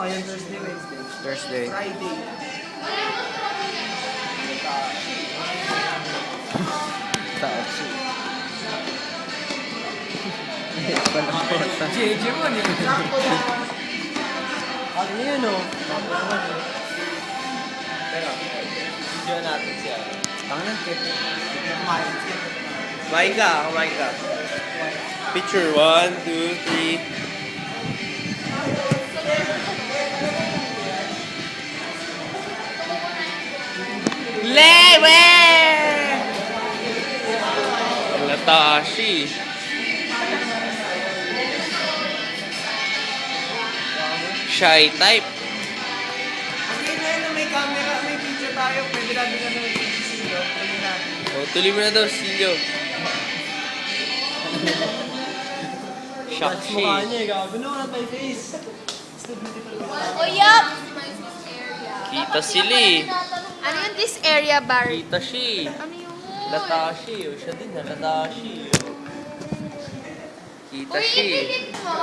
yan Thursday, Wednesday. Thursday. Friday. Tachi. Palamutan. JJ mo niya. Sakto lang. Ano yun o? Pero, video natin siya. Tangan kit. Kumain ka. Picture 1, 2, 3. Lewe! Latashi. Shy type. Kasi na may camera, may video tayo. Pwede natin na may video. Pwede natin. O, tuloy mo na daw, Silyo. Touch mukha Shakshi. niya eh. Gabi no, not my face. It's the beautiful one. Oh, yup! Kita sila eh. Ano yung this area bar? Kita siya. Ano yung... Latashi. O, siya din na, Latashi. Kita Uy, siya. i-delete mo!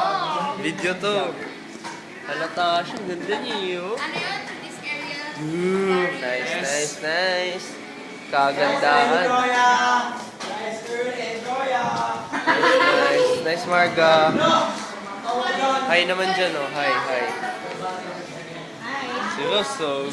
Video to. Latashi, ang ganda niya oh. Ano yun? This area? Nice. Kagandahan. Nice, Marga. Hi naman dyan, oh. Hi. Seryoso.